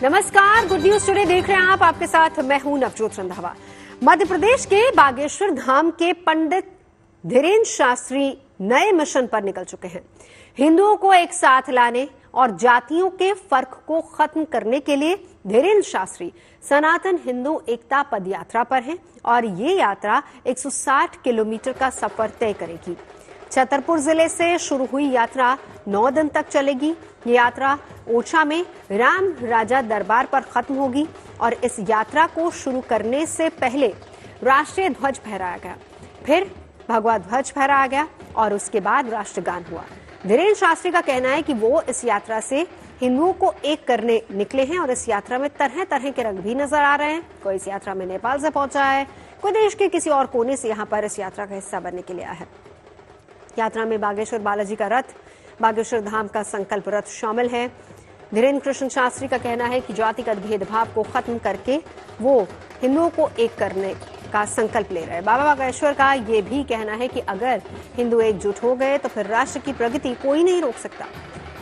नमस्कार, good news today देख रहे हैं आप। आपके साथ मैं हूं नवजोत रंधावा। मध्य प्रदेश के बागेश्वर धाम के पंडित धीरेन्द्र शास्त्री नए मिशन पर निकल चुके हैं। हिंदुओं को एक साथ लाने और जातियों के फर्क को खत्म करने के लिए धीरेन्द्र शास्त्री सनातन हिंदू एकता पद यात्रा पर हैं और ये यात्रा 160 किलोमीटर का सफर तय करेगी। छतरपुर जिले से शुरू हुई यात्रा 9 दिन तक चलेगी। ये यात्रा ओरछा में राम राजा दरबार पर खत्म होगी और इस यात्रा को शुरू करने से पहले राष्ट्रीय ध्वज फहराया गया, फिर भगवा ध्वज फहराया गया और उसके बाद राष्ट्रगान हुआ। धीरेन्द्र शास्त्री का कहना है कि वो इस यात्रा से हिंदुओं को एक करने निकले हैं और इस यात्रा में तरह तरह के रंग भी नजर आ रहे हैं। कोई इस यात्रा में नेपाल से पहुंचा है, कोई देश के किसी और कोने से यहाँ पर इस यात्रा का हिस्सा बनने के लिए आया है। यात्रा में बागेश्वर बालाजी का रथ, बागेश्वर धाम का संकल्प रथ शामिल है। धीरेन्द्र कृष्ण शास्त्री का कहना है कि जातिगत भेदभाव को खत्म करके वो हिंदुओं को एक करने का संकल्प ले रहे हैं। बाबा बागेश्वर का ये भी कहना है कि अगर हिंदू एकजुट हो गए तो फिर राष्ट्र की प्रगति कोई नहीं रोक सकता।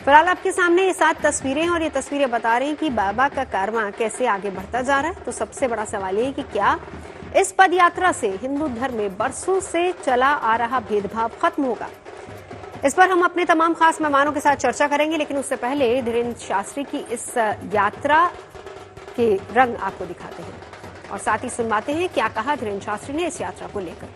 फिलहाल आपके सामने ये 7 तस्वीरें और ये तस्वीरें बता रही हैं कि बाबा का कारवां कैसे आगे बढ़ता जा रहा है। तो सबसे बड़ा सवाल ये है कि क्या इस पद यात्रा से हिंदू धर्म में बरसों से चला आ रहा भेदभाव खत्म होगा? इस पर हम अपने तमाम खास मेहमानों के साथ चर्चा करेंगे, लेकिन उससे पहले धीरेन्द्र शास्त्री की इस यात्रा के रंग आपको दिखाते हैं और साथ ही सुनवाते हैं क्या कहा धीरेन्द्र शास्त्री ने इस यात्रा को लेकर।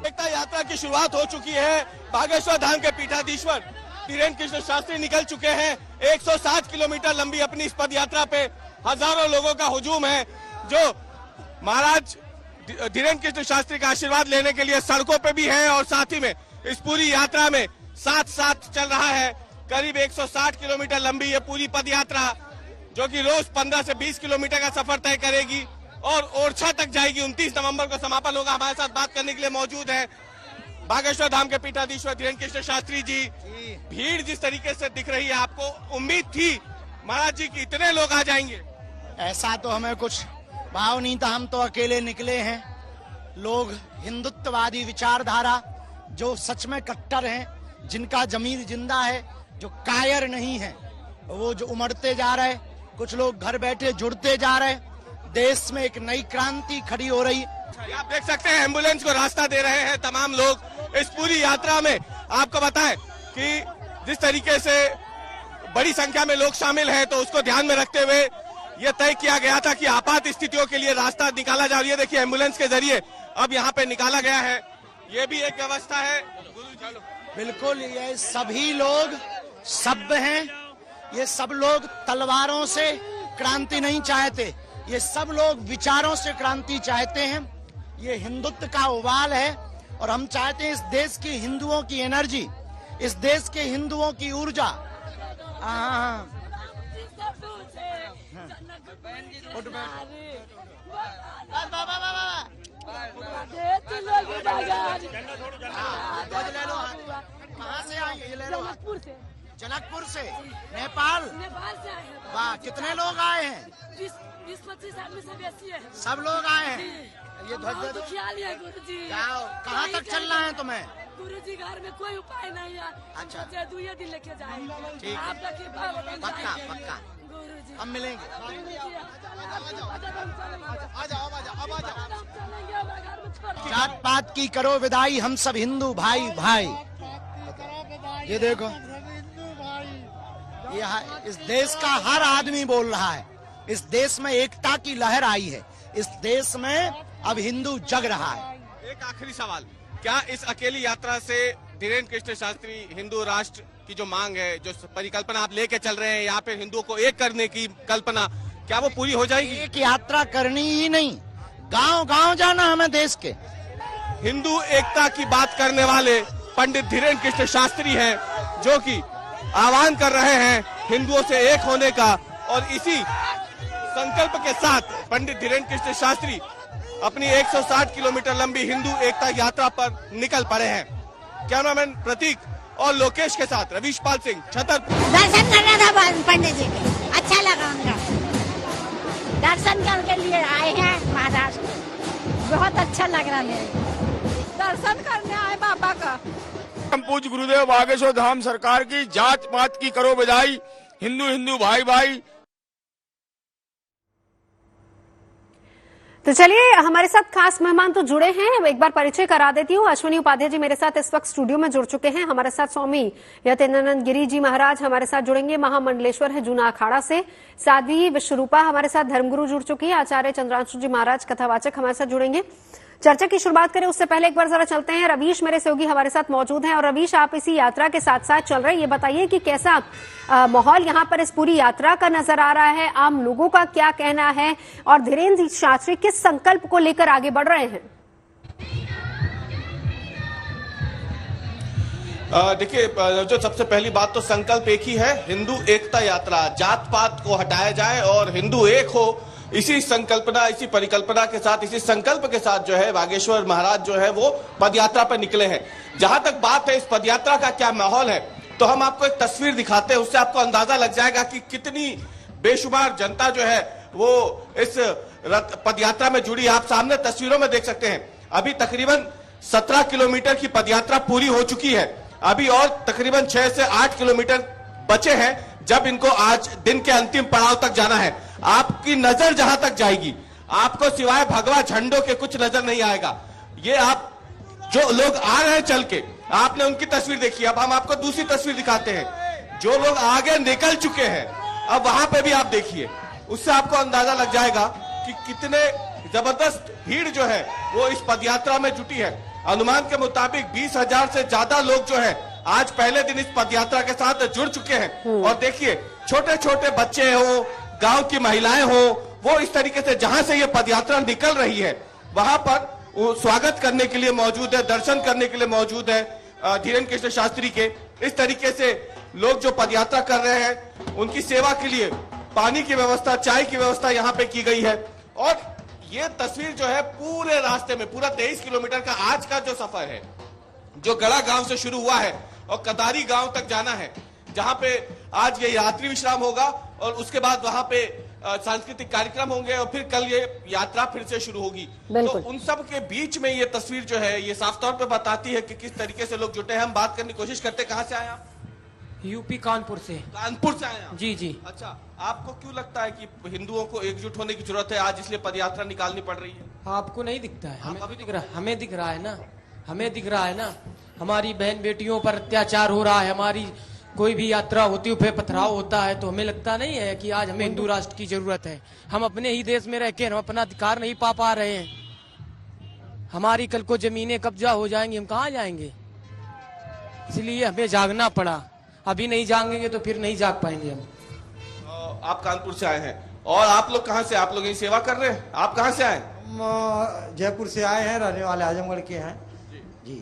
एकता यात्रा की शुरुआत हो चुकी है। बागेश्वर धाम के पीठाधीश्वर धीरेन्द्र कृष्ण शास्त्री निकल चुके हैं। 160 किलोमीटर लंबी अपनी इस पद यात्रा पे हजारों लोगों का हुजूम है जो महाराज धीरेन्द्र कृष्ण शास्त्री का आशीर्वाद लेने के लिए सड़कों पे भी हैं और साथ ही में इस पूरी यात्रा में साथ साथ चल रहा है। करीब 160 किलोमीटर लंबी ये पूरी पद यात्रा जो कि रोज 15 से 20 किलोमीटर का सफर तय करेगी और ओरछा तक जाएगी। 29 नवंबर को समापन होगा। हमारे साथ बात करने के लिए मौजूद है बागेश्वर धाम के पीठाधीश्वर धीरेन्द्र कृष्ण शास्त्री जी। भीड़ जिस तरीके से दिख रही है, आपको उम्मीद थी महाराज जी की इतने लोग आ जाएंगे? ऐसा तो हमें कुछ भाव नहीं था। हम तो अकेले निकले हैं। लोग हिंदुत्ववादी विचारधारा जो सच में कट्टर हैं, जिनका जमीर जिंदा है, जो कायर नहीं है, वो जो उमड़ते जा रहे। कुछ लोग घर बैठे जुड़ते जा रहे। देश में एक नई क्रांति खड़ी हो रही। आप देख सकते हैं एम्बुलेंस को रास्ता दे रहे हैं तमाम लोग इस पूरी यात्रा में। आपको बताएं कि जिस तरीके से बड़ी संख्या में लोग शामिल हैं तो उसको ध्यान में रखते हुए यह तय किया गया था कि आपात स्थितियों के लिए रास्ता निकाला जा रही है। देखिए एम्बुलेंस के जरिए अब यहाँ पे निकाला गया है। ये भी एक व्यवस्था है। बिल्कुल, ये सभी लोग सभ्य हैं। ये सब लोग तलवारों से क्रांति नहीं चाहते। ये सब लोग विचारों से क्रांति चाहते हैं। ये हिंदुत्व का उबाल है और हम चाहते हैं इस देश की हिंदुओं की एनर्जी, इस देश के हिंदुओं की ऊर्जा। कहाँ से आए? ये ले लो। जनकपुर से। नेपाल से आए हैं। वाह, कितने लोग आए हैं? 20-25 आदमी से बेसी है। सब लोग आए हैं। ये ध्वज दे दो। गुरुजी, कहाँ तक चलना है तुम्हें? गुरुजी घर में कोई उपाय नहीं है। अच्छा, 2 दिन लेके जाएंगे। ठीक है। आपका कृपा पक्का पक्का गुरुजी, हम मिलेंगे। जात पात की करो विदाई, हम सब हिंदू भाई भाई। ये देखो, ये इस देश का हर आदमी बोल रहा है। इस देश में एकता की लहर आई है। इस देश में अब हिंदू जग रहा है। एक आखिरी सवाल, क्या इस अकेली यात्रा से धीरेन्द्र कृष्ण शास्त्री हिंदू राष्ट्र की जो मांग है, जो परिकल्पना आप लेके चल रहे हैं यहाँ पे हिंदुओं को एक करने की कल्पना, क्या वो पूरी हो जाएगी? एक यात्रा करनी ही नहीं, गांव गांव जाना हमें देश के। हिंदू एकता की बात करने वाले पंडित धीरेन्द्र कृष्ण शास्त्री हैं जो कि आह्वान कर रहे हैं हिंदुओं से एक होने का और इसी संकल्प के साथ पंडित धीरेन्द्र कृष्ण शास्त्री अपनी 160 किलोमीटर लंबी हिंदू एकता यात्रा पर निकल पड़े हैं। कैमरामैन प्रतीक और लोकेश के साथ रवीश पाल सिंह, छतरपुर। दर्शन करना था पंडित जी के, अच्छा लगा उनका। दर्शन करके लिए आए हैं महाराष्ट्र, बहुत अच्छा लग रहा है मेरे। दर्शन करने आए बाबा का। हम पूज्य गुरुदेव बागेश्वर धाम सरकार की जात पात की करो बधाई, हिंदू हिंदू भाई भाई। तो चलिए, हमारे साथ खास मेहमान तो जुड़े हैं, एक बार परिचय करा देती हूँ। अश्विनी उपाध्याय जी मेरे साथ इस वक्त स्टूडियो में जुड़ चुके हैं। हमारे साथ स्वामी यतीन्द्रानंद गिरी जी महाराज हमारे साथ जुड़ेंगे, महामंडलेश्वर है जूना अखाड़ा से। साध्वी विश्वरूपा हमारे साथ धर्मगुरु जुड़ चुकी है, आचार्य चंद्रांशु जी महाराज कथावाचक हमारे साथ जुड़ेंगे। चर्चा की शुरुआत करें उससे पहले एक बार जरा चलते हैं, रवीश मेरे सहयोगी हमारे साथ मौजूद हैं। और रवीश, आप इसी यात्रा के साथ साथ चल रहे हैं, ये बताइए कि कैसा माहौल यहाँ पर इस पूरी यात्रा का नजर आ रहा है, आम लोगों का क्या कहना है और धीरेन्द्र शास्त्री किस संकल्प को लेकर आगे बढ़ रहे हैं? देखिए, जो सबसे पहली बात तो संकल्प एक ही है, हिंदू एकता यात्रा, जात पात को हटाया जाए और हिंदू एक हो। इसी संकल्पना, इसी परिकल्पना के साथ, इसी संकल्प के साथ जो है बागेश्वर महाराज जो है वो पदयात्रा पर निकले हैं। जहां तक बात है इस पदयात्रा का क्या माहौल है, तो हम आपको एक तस्वीर दिखाते हैं, उससे आपको अंदाजा लग जाएगा कि कितनी बेशुमार जनता जो है वो इस पदयात्रा में जुड़ी। आप सामने तस्वीरों में देख सकते हैं, अभी तकरीबन 17 किलोमीटर की पदयात्रा पूरी हो चुकी है। अभी और तकरीबन 6 से 8 किलोमीटर बचे हैं, जब इनको आज दिन के अंतिम पड़ाव तक जाना है। आपकी नजर जहां तक जाएगी, आपको सिवाय भगवा झंडों के कुछ नजर नहीं आएगा। ये आप जो लोग आ रहे हैं चल के, आपने उनकी तस्वीर देखी, अब हम आपको दूसरी तस्वीर दिखाते हैं। जो लोग आगे निकल चुके हैं, अब वहां पे भी आप देखिए, उससे आपको अंदाजा लग जाएगा कि कितने जबरदस्त भीड़ जो है वो इस पदयात्रा में जुटी है। अनुमान के मुताबिक 20,000 से ज्यादा लोग जो है आज पहले दिन इस पदयात्रा के साथ जुड़ चुके हैं। और देखिए, छोटे छोटे बच्चे हो, गांव की महिलाएं हो, वो इस तरीके से जहां से ये पदयात्रा निकल रही है वहां पर वो स्वागत करने के लिए मौजूद है, दर्शन करने के लिए मौजूद है धीरेन्द्र कृष्ण शास्त्री के। इस तरीके से लोग जो पदयात्रा कर रहे हैं उनकी सेवा के लिए पानी की व्यवस्था, चाय की व्यवस्था यहाँ पे की गई है। और ये तस्वीर जो है पूरे रास्ते में, पूरा 23 किलोमीटर का आज का जो सफर है, जो गड़ा गांव से शुरू हुआ है और कदारी गांव तक जाना है, जहां पे आज ये यात्री विश्राम होगा और उसके बाद वहां पे सांस्कृतिक कार्यक्रम होंगे और फिर कल ये यात्रा फिर से शुरू होगी। तो उन सब के बीच में ये तस्वीर जो है ये साफ तौर पे बताती है कि किस तरीके से लोग जुटे हैं। हम बात करने की कोशिश करते हैं, कहां से आए आप? यूपी कानपुर से। कानपुर से आए आप? जी जी। अच्छा, आपको क्यों लगता है कि हिंदुओं को एकजुट होने की जरूरत है आज, इसलिए पदयात्रा निकालनी पड़ रही है? आपको नहीं दिखता है? हमें दिख रहा है, हमें दिख रहा है ना, हमें दिख रहा है ना। हमारी बहन बेटियों पर अत्याचार हो रहा है, हमारी कोई भी यात्रा होती है फिर पथराव होता है, तो हमें लगता नहीं है कि आज हमें हिंदू राष्ट्र की जरूरत है। हम अपने ही देश में रह के हम अपना अधिकार नहीं पा रहे हैं। हमारी कल को जमीनें कब्जा हो जाएंगी, हम कहाँ जाएंगे? इसलिए हमें जागना पड़ा। अभी नहीं जागेंगे तो फिर नहीं जाग पाएंगे हम। आप कानपुर से आए हैं और आप लोग कहाँ से? आप लोग यही सेवा कर रहे हैं? आप कहाँ से आए? हम जयपुर से आए हैं, रहने वाले आजमगढ़ के हैं जी।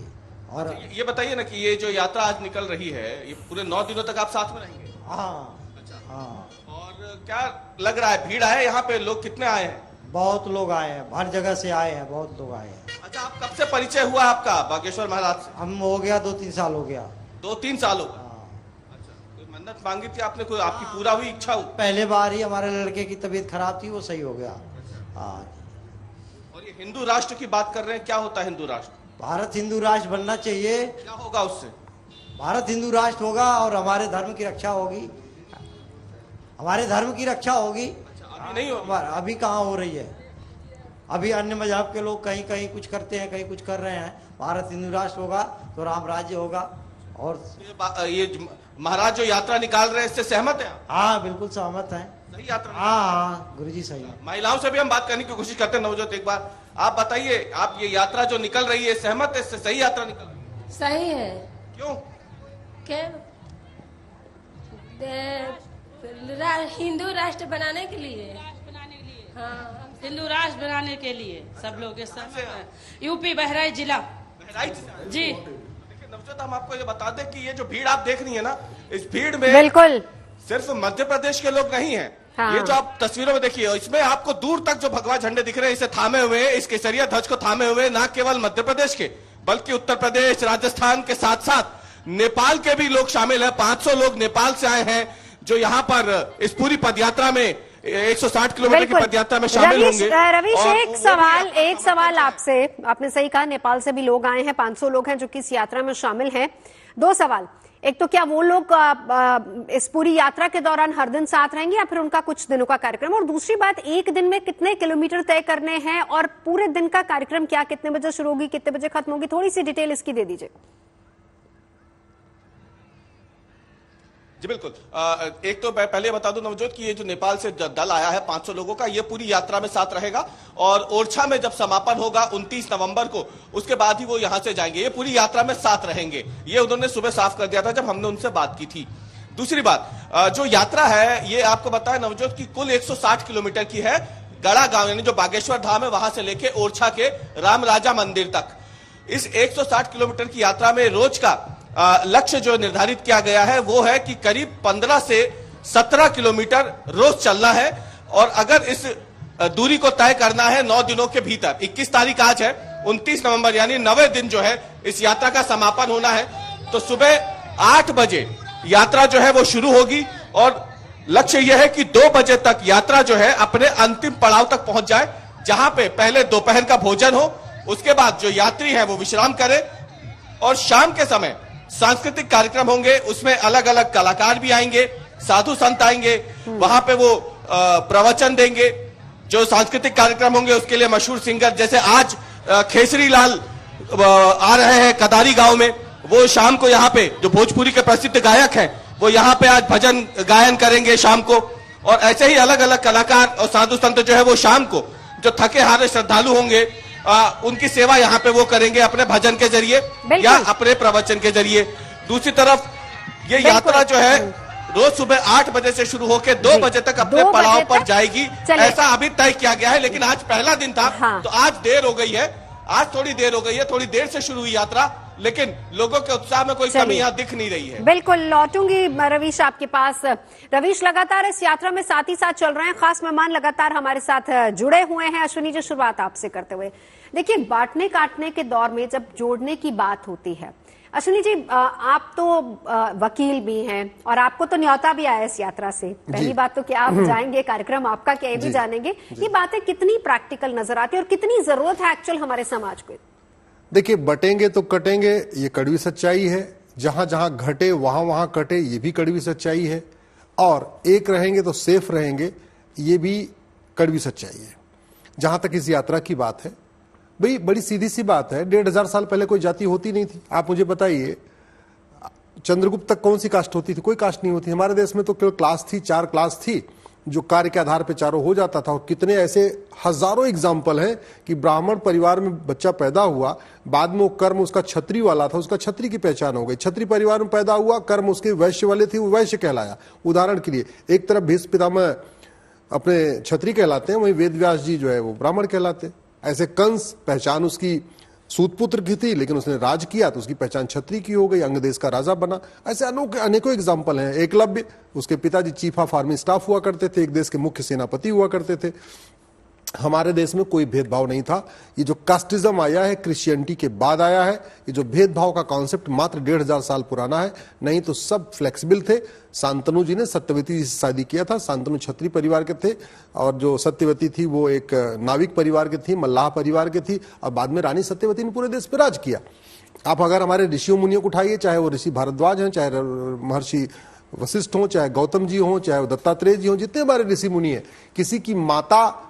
और ये बताइए ना कि ये जो यात्रा आज निकल रही है, ये पूरे 9 दिनों तक आप साथ में रहेंगे? हाँ। अच्छा। हाँ। और क्या लग रहा है, भीड़ है यहाँ पे? लोग कितने आए हैं? बहुत लोग आए हैं, हर जगह से आए हैं, बहुत लोग आए हैं। अच्छा, आप कब से परिचय हुआ आपका बागेश्वर महाराज से? हम हो गया 2-3 साल हो गया। 2-3 साल हो गया। अच्छा, कोई मन्नत मांगी थी आपने? कोई आपकी पूरा हुई इच्छा हुई? पहले बार ही हमारे लड़के की तबीयत खराब थी, वो सही हो गया। हाँ। और ये हिंदू राष्ट्र की बात कर रहे हैं, क्या होता है हिंदू राष्ट्र? भारत हिंदू राष्ट्र बनना चाहिए। क्या होगा उससे? भारत हिंदू राष्ट्र होगा और हमारे धर्म की रक्षा होगी, हमारे धर्म की रक्षा होगी। अभी नहीं होगी? अभी कहाँ हो रही है? अभी अन्य मजहब के लोग कहीं कहीं कुछ करते हैं, कहीं कुछ कर रहे हैं। भारत हिंदू राष्ट्र होगा तो राम राज्य होगा। और ये महाराज जो यात्रा निकाल रहे हैं, इससे सहमत है? हाँ, बिल्कुल सहमत है। सही यात्रा? हाँ गुरुजी सही है। महिलाओं से भी हम बात करने की कोशिश करते हैं। नवजोत, एक बार आप बताइए, आप ये यात्रा जो निकल रही है सहमत है इससे? सही यात्रा निकल रही है? सही है। क्यों? हिंदू राष्ट्र बनाने के लिए। हाँ, हिंदू राष्ट्र बनाने के लिए सब लोग यूपी बहराइच जिला। बहराइच जी। देखिए नवजोत, हम आपको ये बता दें कि ये जो भीड़ आप देख रही है ना, इस भीड़ में बिल्कुल सिर्फ मध्य प्रदेश के लोग नहीं हैं। हाँ। ये जो आप तस्वीरों में देखिए, इसमें आपको दूर तक जो भगवा झंडे दिख रहे हैं, इसे थामे हुए, इस केसरिया ध्वज को थामे हुए न केवल मध्य प्रदेश के बल्कि उत्तर प्रदेश, राजस्थान के साथ साथ नेपाल के भी लोग शामिल हैं। 500 लोग नेपाल से आए हैं जो यहाँ पर इस पूरी पदयात्रा में 160 किलोमीटर की पदयात्रा में शामिल होंगे। रवीश, एक सवाल आपसे, आपने सही कहा नेपाल से भी लोग आए हैं, 500 लोग हैं जो कि इस यात्रा में शामिल हैं। 2 सवाल, एक तो क्या वो लोग इस पूरी यात्रा के दौरान हर दिन साथ रहेंगे या फिर उनका कुछ दिनों का कार्यक्रम, और दूसरी बात, एक दिन में कितने किलोमीटर तय करने हैं और पूरे दिन का कार्यक्रम क्या, कितने बजे शुरू होगी, कितने बजे खत्म होगी, थोड़ी सी डिटेल इसकी दे दीजिए। जी बिल्कुल, एक तो पहले बता दूं नवजोत कि ये जो नेपाल से दल आया है 500 लोगों का, ये पूरी यात्रा में साथ रहेगा और ओरछा में जब समापन होगा 29 नवंबर को, उसके बाद ही वो यहां से जाएंगे। ये पूरी यात्रा में साथ रहेंगे, ये उन्होंने सुबह साफ कर दिया था जब हमने उनसे बात की थी। दूसरी बात, जो यात्रा है ये आपको बताया नवजोत की कुल 160 किलोमीटर की है। गड़ा गांव यानी जो बागेश्वर धाम है वहां से लेके ओरछा के राम राजा मंदिर तक, इस 160 किलोमीटर की यात्रा में रोज का लक्ष्य जो निर्धारित किया गया है वो है कि करीब 15 से 17 किलोमीटर रोज चलना है। और अगर इस दूरी को तय करना है 9 दिनों के भीतर, 21 तारीख आज है, 29 नवंबर यानी 9वें दिन जो है इस यात्रा का समापन होना है, तो सुबह 8 बजे यात्रा जो है वो शुरू होगी और लक्ष्य यह है कि 2 बजे तक यात्रा जो है अपने अंतिम पड़ाव तक पहुंच जाए, जहां पे पहले दोपहर का भोजन हो, उसके बाद जो यात्री है वो विश्राम करे और शाम के समय सांस्कृतिक कार्यक्रम होंगे। उसमें अलग अलग कलाकार भी आएंगे, साधु संत आएंगे, वहां पे वो प्रवचन देंगे। जो सांस्कृतिक कार्यक्रम होंगे उसके लिए मशहूर सिंगर जैसे आज खेसरी लाल आ रहे हैं कदारी गांव में, वो शाम को यहाँ पे जो भोजपुरी के प्रसिद्ध गायक हैं वो यहाँ पे आज भजन गायन करेंगे शाम को। और ऐसे ही अलग अलग कलाकार और साधु संत जो है वो शाम को जो थके हारे श्रद्धालु होंगे उनकी सेवा यहाँ पे वो करेंगे अपने भजन के जरिए या अपने प्रवचन के जरिए। दूसरी तरफ ये यात्रा जो है रोज सुबह 8 बजे से शुरू होकर 2 बजे तक अपने पड़ाव पर जाएगी, ऐसा अभी तय किया गया है। लेकिन आज पहला दिन था तो आज देर हो गई है, आज थोड़ी देर हो गई है, थोड़ी देर से शुरू हुई यात्रा, लेकिन लोगों के उत्साह में कोई कमी यहाँ दिख नहीं रही है। बिल्कुल लौटूंगी रवीश आपके पास। रवीश, लगातार इस यात्रा में साथ ही साथ चल रहे हैं, खास मेहमान लगातार हमारे साथ जुड़े हुए हैं। अश्विनी जी, शुरुआत आपसे करते हुए, देखिए बांटने काटने के दौर में जब जोड़ने की बात होती है, अश्विनी जी आप तो वकील भी हैं और आपको तो न्योता भी आया इस यात्रा से। पहली बात तो कि आप जाएंगे, कार्यक्रम आपका क्या, ये भी जानेंगे। ये बातें कितनी प्रैक्टिकल नजर आती है और कितनी जरूरत है एक्चुअल हमारे समाज को? देखिए, बटेंगे तो कटेंगे, ये कड़वी सच्चाई है। जहां जहां घटे वहां वहां कटे, ये भी कड़वी सच्चाई है। और एक रहेंगे तो सेफ रहेंगे, ये भी कड़वी सच्चाई है। जहां तक इस यात्रा की बात है, भाई बड़ी सीधी सी बात है, 1500 साल पहले कोई जाति होती नहीं थी। आप मुझे बताइए, चंद्रगुप्त तक कौन सी कास्ट होती थी? कोई कास्ट नहीं होती। हमारे देश में तो केवल क्लास थी, 4 क्लास थी, जो कार्य के आधार पर चारों हो जाता था। और कितने ऐसे हजारों एग्जाम्पल हैं कि ब्राह्मण परिवार में बच्चा पैदा हुआ, बाद में वो कर्म उसका छत्री वाला था, उसका छत्री की पहचान हो गई। छत्री परिवार में पैदा हुआ, कर्म उसके वैश्य वाले थे, वो वैश्य कहलाया। उदाहरण के लिए, एक तरफ भीष्म पितामह अपने छत्री कहलाते हैं, वहीं वेद व्यास जी जो है वो ब्राह्मण कहलाते हैं। ऐसे कंस, पहचान उसकी सूतपुत्र की थी, लेकिन उसने राज किया तो उसकी पहचान छत्री की हो गई, अंग देश का राजा बना। ऐसे अनेकों एग्जाम्पल हैं। एकलव्य, उसके पिताजी चीफ ऑफ आर्मी स्टाफ हुआ करते थे, एक देश के मुख्य सेनापति हुआ करते थे। हमारे देश में कोई भेदभाव नहीं था। ये जो कास्टिज्म आया है क्रिश्चियनिटी के बाद आया है। ये जो भेदभाव का कॉन्सेप्ट मात्र 1500 साल पुराना है, नहीं तो सब फ्लेक्सिबल थे। शांतनु जी ने सत्यवती जी से शादी किया था। शांतनु छत्री परिवार के थे और जो सत्यवती थी वो एक नाविक परिवार की थी, मल्लाह परिवार की थी। और बाद में रानी सत्यवती ने पूरे देश पर राज किया। आप अगर हमारे ऋषियों मुनियों को उठाइए, चाहे वो ऋषि भारद्वाज हैं, चाहे महर्षि वशिष्ठ हों, चाहे गौतम जी हों, चाहे वो दत्तात्रेय जी हों, जितने हमारे ऋषि मुनि हैं, किसी की माता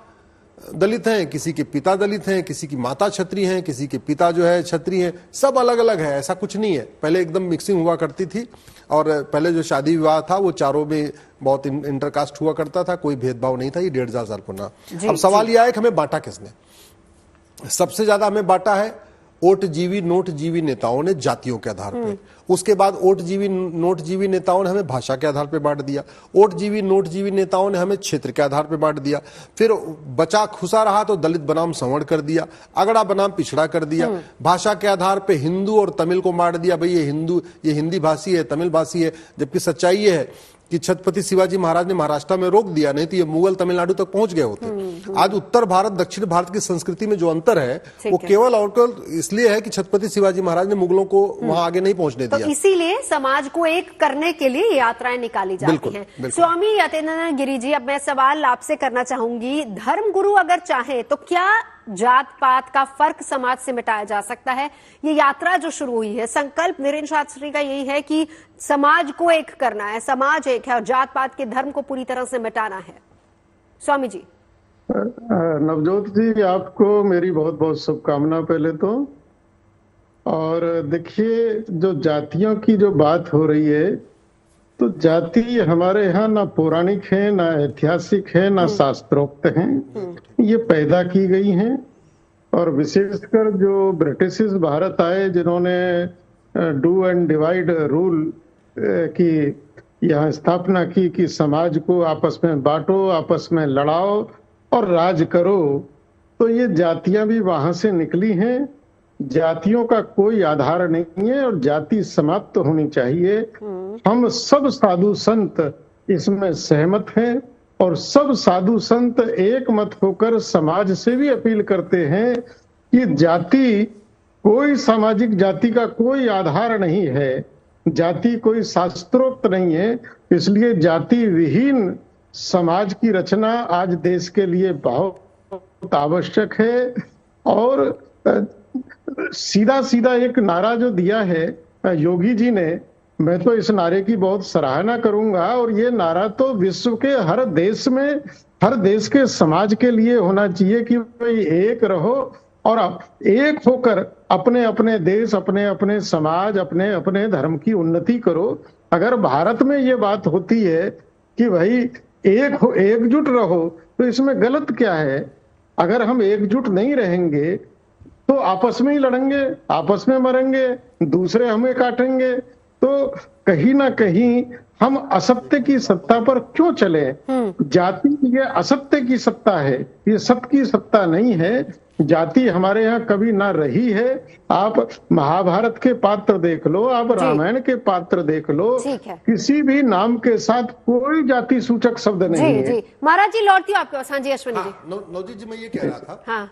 दलित हैं, किसी के पिता दलित हैं, किसी की माता छत्री हैं, किसी के पिता जो है छत्री हैं, सब अलग अलग है। ऐसा कुछ नहीं है। पहले एकदम मिक्सिंग हुआ करती थी और पहले जो शादी विवाह था वो चारों में बहुत इंटरकास्ट हुआ करता था, कोई भेदभाव नहीं था। ये 1500 साल पुराना। अब सवाल यह है कि हमें बांटा किसने? सबसे ज्यादा हमें बांटा है ओट जीवी नोट जीवी नेताओं ने जातियों के आधार पर। उसके बाद ओट जीवी नोट जीवी नेताओं ने हमें भाषा के आधार पर बांट दिया। ओट जीवी नोट जीवी नेताओं ने हमें क्षेत्र के आधार पर बांट दिया। फिर बचा खुसा रहा तो दलित बनाम सवर्ण कर दिया, अगड़ा बनाम पिछड़ा कर दिया। भाषा के आधार पर हिंदू और तमिल को बांट दिया। भाई ये हिंदू, ये हिंदी भाषी है, तमिल भाषी है। जबकि सच्चाई ये है कि छत्रपति शिवाजी महाराज ने महाराष्ट्र में रोक दिया, नहीं तो ये मुगल तमिलनाडु तक पहुंच गए होते। आज उत्तर भारत दक्षिण भारत की संस्कृति में जो अंतर है वो केवल और केवल इसलिए है कि छत्रपति शिवाजी महाराज ने मुगलों को वहां आगे नहीं पहुंचने दिया। तो इसीलिए समाज को एक करने के लिए यात्राएं निकाली जाती हैं। स्वामी यतीन्द्र गिरि जी, अब मैं सवाल आपसे करना चाहूंगी, धर्म गुरु अगर चाहे तो क्या जात पात का फर्क समाज से मिटाया जा सकता है? ये यात्रा जो शुरू हुई है, संकल्प धीरेन्द्र शास्त्री का यही है कि समाज को एक करना है, समाज एक है और जात पात के धर्म को पूरी तरह से मिटाना है। स्वामी जी। नवजोत जी, आपको मेरी बहुत बहुत शुभकामना पहले तो। और देखिए, जो जातियों की जो बात हो रही है, तो जाति हमारे यहाँ ना पौराणिक है, ना ऐतिहासिक है, ना शास्त्रोक्त है। ये पैदा की गई हैं। और विशेषकर जो ब्रिटिश भारत आए, जिन्होंने डू एंड डिवाइड रूल की यहाँ स्थापना की कि समाज को आपस में बांटो, आपस में लड़ाओ और राज करो, तो ये जातियां भी वहां से निकली हैं। जातियों का कोई आधार नहीं है और जाति समाप्त होनी चाहिए। हम सब साधु संत इसमें सहमत हैं और सब साधु संत एक मत होकर समाज से भी अपील करते हैं कि जाति, कोई सामाजिक जाति का कोई आधार नहीं है, जाति कोई शास्त्रोक्त नहीं है। इसलिए जाति विहीन समाज की रचना आज देश के लिए बहुत आवश्यक है। और सीधा सीधा एक नारा जो दिया है योगी जी ने, मैं तो इस नारे की बहुत सराहना करूंगा। और ये नारा तो विश्व के हर देश में, हर देश के समाज के लिए होना चाहिए कि भाई एक रहो और एक होकर अपने अपने देश, अपने अपने समाज, अपने अपने धर्म की उन्नति करो। अगर भारत में ये बात होती है कि भाई एकजुट रहो, तो इसमें गलत क्या है? अगर हम एकजुट नहीं रहेंगे तो आपस में ही लड़ेंगे, आपस में मरेंगे, दूसरे हमें काटेंगे। तो कहीं ना कहीं हम असत्य की सत्ता पर क्यों चले? जाति ये असत्य की सत्ता है, ये सत्य की सत्ता नहीं है। जाति हमारे यहाँ कभी ना रही है। आप महाभारत के पात्र देख लो, आप रामायण के पात्र देख लो, किसी भी नाम के साथ कोई जाति सूचक शब्द नहीं है। महाराज जी, लौटती हूँ आपके पास। हाँ जी, अश्विनी जी। नवजीत जी, मैं ये कह रहा था, हाँ,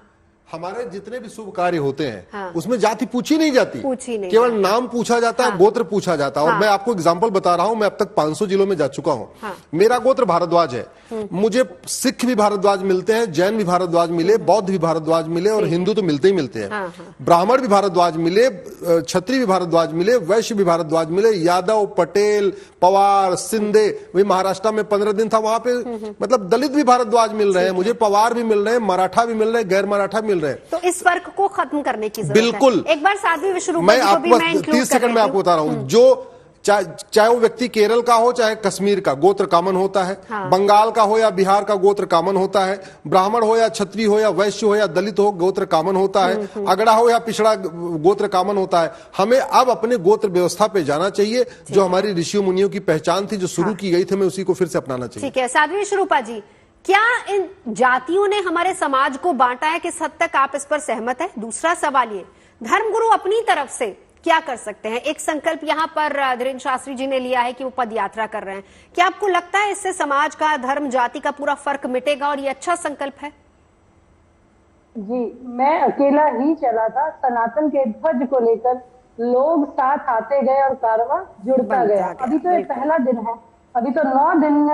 हमारे जितने भी शुभ कार्य होते हैं उसमें जाति पूछी नहीं जाती, केवल नाम पूछा जाता है, गोत्र पूछा जाता है। और मैं आपको एग्जांपल बता रहा हूं, मैं अब तक 500 जिलों में जा चुका हूं। मेरा गोत्र भारद्वाज है, मुझे सिख भी भारद्वाज मिलते हैं, जैन भी भारद्वाज मिले, बौद्ध भी भारद्वाज मिले और हिंदू तो मिलते ही मिलते हैं। ब्राह्मण भी भारद्वाज मिले, क्षत्रिय भी भारद्वाज मिले, वैश्य भी भारद्वाज मिले, यादव, पटेल, पवार, सिंधे। वही महाराष्ट्र में 15 दिन था, वहां पे मतलब दलित भी भारद्वाज मिल रहे हैं, मुझे पवार भी मिल रहे हैं, मराठा भी मिल रहे हैं, गैर मराठा मिल रहे हैं। तो इस फर्क को खत्म करने की जरूरत है। बिल्कुल। एक बार साध्वी विश्वरूपा मैं आपको 30 सेकंड में आपको बता रहा हूं, जो चाहे वो व्यक्ति केरल का हो चाहे कश्मीर का, गोत्र कॉमन होता है। बंगाल का हो या बिहार का, गोत्र कॉमन होता है। ब्राह्मण हो या क्षत्रिय हो या वैश्य हो या दलित हो, गोत्र कॉमन होता है। अगड़ा हो या पिछड़ा, गोत्र कॉमन होता है। हमें अब अपने गोत्र व्यवस्था पे जाना चाहिए, जो हमारी ऋषियों मुनियों की पहचान थी, जो शुरू की गई थी, हमें उसी को फिर से अपनाना चाहिए। ठीक है साध्वी विश्वरूपा जी, क्या इन जातियों ने हमारे समाज को बांटा है? किस हद तक आप इस पर सहमत है? दूसरा सवाल ये, धर्मगुरु अपनी तरफ से क्या कर सकते हैं? एक संकल्प यहाँ पर धीरेन्द्र शास्त्री जी ने लिया है कि वो पद यात्रा कर रहे हैं। क्या आपको लगता है इससे समाज का, धर्म जाति का पूरा फर्क मिटेगा और ये अच्छा संकल्प है? जी, मैं अकेला ही चला था। सनातन के ध्वज को लेकर लोग साथ आते गए और कारवां जुड़ता गया। अभी तो ये पहला दिन है, अभी तो 9 दिन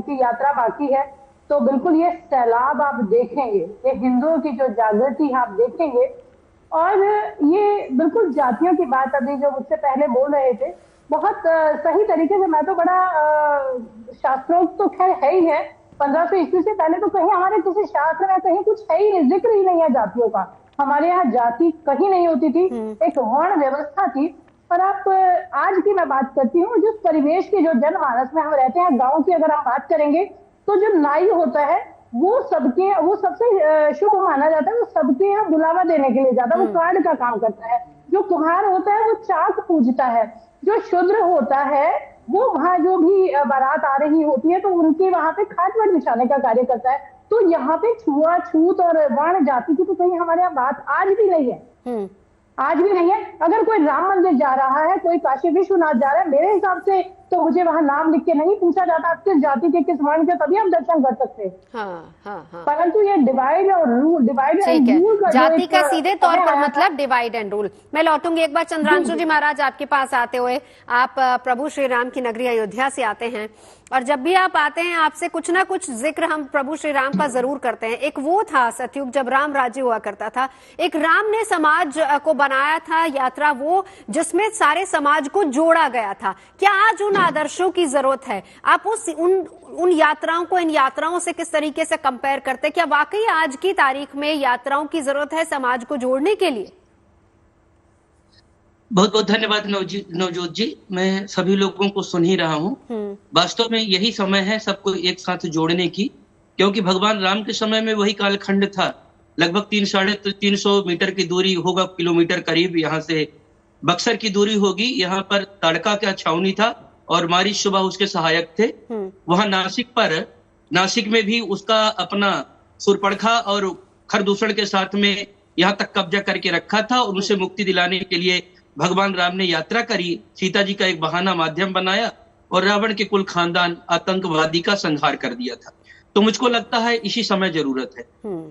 की यात्रा बाकी है। तो बिल्कुल ये सैलाब आप देखेंगे, ये हिंदुओं की जो जागृति है आप देखेंगे। और ये बिल्कुल जातियों की बात अभी जो मुझसे पहले बोल रहे थे, बहुत सही तरीके से, मैं तो बड़ा शास्त्रोक्त तो खैर है ही है। 1500 ईस्वी से पहले तो कहीं हमारे किसी शास्त्र में कहीं कुछ है ही नहीं, जिक्र ही नहीं है जातियों का। हमारे यहाँ जाति कहीं नहीं होती थी, एक वर्ण व्यवस्था थी। और आप आज की मैं बात करती हूँ, जिस परिवेश की जो जनमानस में हम रहते हैं, गाँव की अगर हम बात करेंगे, तो जो नाई होता है वो सबसे शुभ माना जाता है। वो सबके यहाँ बुलावा देने के लिए जाता है, वो कार्ड का काम करता है। जो कुम्हार होता है वो चाक पूजता है। जो शूद्र होता है वो वहां जो भी बारात आ रही होती है तो उनके वहां पे खाट वाट बिछाने का कार्य करता है। तो यहाँ पे छुआछूत और वर्ण जाति की तो कहीं हमारे यहाँ बात आज भी नहीं है, आज भी नहीं है। अगर कोई राम मंदिर जा रहा है, कोई काशी विश्वनाथ जा रहा है, मेरे हिसाब से तो मुझे वहाँ नाम लिख के नहीं पूछा जाता आप किस जाति के किस वर्ण के, तभी आप दर्शन कर सकते हैं। हाँ। परंतु ये डिवाइड और रूल, डिवाइड एंड रूल का जाति का सीधे तौर पर मतलब डिवाइड एंड रूल। मैं लौटूंगी एक बार चंद्रांशु जी महाराज आपके पास आते हुए। आप प्रभु श्री राम की नगरी अयोध्या से आते हैं और जब भी आप आते हैं आपसे कुछ ना कुछ जिक्र हम प्रभु श्री राम का जरूर करते हैं। एक वो था सतयुग जब राम राज्य हुआ करता था, एक राम ने समाज को बनाया था, यात्रा वो जिसमें सारे समाज को जोड़ा गया था। क्या आज उन आदर्शों की जरूरत है? आप उन यात्राओं को इन यात्राओं से किस तरीके से कंपेयर करते हैं? क्या वाकई आज की तारीख में यात्राओं की जरूरत है समाज को जोड़ने के लिए? बहुत बहुत धन्यवाद नवजोत जी। मैं सभी लोगों को सुन ही रहा हूँ। वास्तव में यही समय है सबको एक साथ जोड़ने की, क्योंकि भगवान राम के समय में वही कालखंड था। लगभग 300-350 मीटर की दूरी होगा, किलोमीटर करीब यहाँ से बक्सर की दूरी होगी। यहाँ पर ताड़का का छावनी था और मारी सुबह उसके सहायक थे। वहां नासिक में भी उसका अपना सुरपड़खा और खरदूषण के साथ में यहाँ तक कब्जा करके रखा था और उसे मुक्ति दिलाने के लिए भगवान राम ने यात्रा करी। सीता जी का एक बहाना माध्यम बनाया और रावण के कुल खानदान आतंकवादी का संहार कर दिया था। तो मुझको लगता है इसी समय जरूरत है।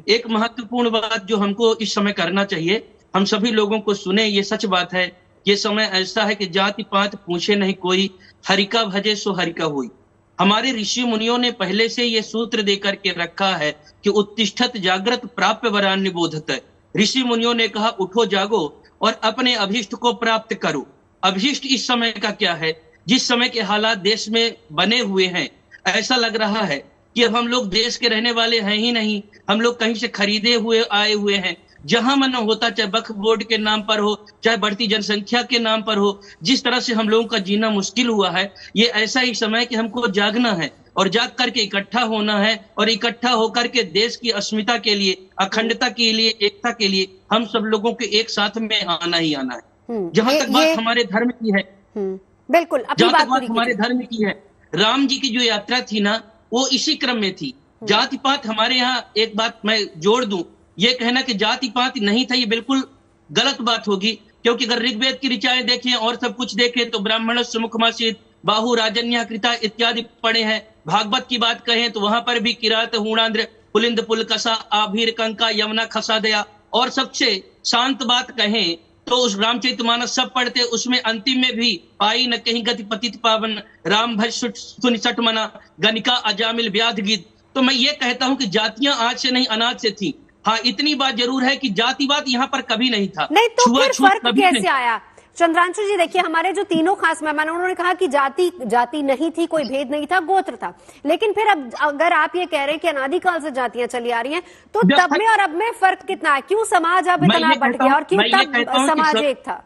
एक महत्वपूर्ण बात जो हमको इस समय करना चाहिए, हम सभी लोगों को सुने, ये सच बात है। ये समय ऐसा है कि जाति पात पूछे नहीं कोई, हरिका भजे सो हरिका हुई। हमारे ऋषि मुनियों ने पहले से ये सूत्र दे करके रखा है कि उत्तिष्ठत जागृत प्राप्य वरान्य बोधत। ऋषि मुनियों ने कहा उठो जागो और अपने अभीष्ट को प्राप्त करो। अभीष्ट इस समय का क्या है? जिस समय के हालात देश में बने हुए हैं, ऐसा लग रहा है कि अब हम लोग देश के रहने वाले हैं ही नहीं, हम लोग कहीं से खरीदे हुए आए हुए हैं। जहां मन होता, चाहे वक्फ बोर्ड के नाम पर हो, चाहे बढ़ती जनसंख्या के नाम पर हो, जिस तरह से हम लोगों का जीना मुश्किल हुआ है, ये ऐसा ही समय कि हमको जागना है और जाग करके इकट्ठा होना है और इकट्ठा होकर के देश की अस्मिता के लिए, अखंडता के लिए, एकता के लिए हम सब लोगों के एक साथ में आना ही आना है। जहां तक बात हमारे धर्म की है, बिल्कुल जहां तक बात हमारे धर्म की है, राम जी की जो यात्रा थी ना, वो इसी क्रम में थी। जाति पात हमारे यहाँ, एक बात मैं जोड़ दूं, ये कहना कि जाति पात नहीं था, ये बिल्कुल गलत बात होगी। क्योंकि अगर ऋग्वेद की ऋचाएं देखें और सब कुछ देखें तो ब्राह्मण सुमुखमासीत बाहु राजन्या कृता इत्यादि पढ़े हैं। भागवत की बात कहें तो वहां पर भी किरात हूणांद्र पुलिंद पुलकसा आभीर कंका यमुना खसा दया। और सबसे शांत बात कहें तो उस रामचरितमानस सब पढ़ते, उसमें अंतिम में भी पाई न कहीं गति पतित पावन राम भज सुनि सठ मना गनिका अजामिल व्याध गीत। तो मैं ये कहता हूं कि जातियां आज से नहीं अनाज से थी। हाँ, इतनी बात जरूर है कि जातिवाद यहाँ पर कभी नहीं था। नहीं तो फिर फर्क कैसे आया? चंद्रांशु जी देखिए, हमारे जो तीनों खास मेहमान उन्होंने कहा कि जाति नहीं थी, कोई भेद नहीं था, गोत्र था। लेकिन फिर अब अगर आप ये कह रहे हैं कि अनादिकाल से जातियां चली आ रही हैं, तो तब में और अब में फर्क कितना है? क्यों समाज अब इतना बढ़ गया और क्यों तब समाज एक था?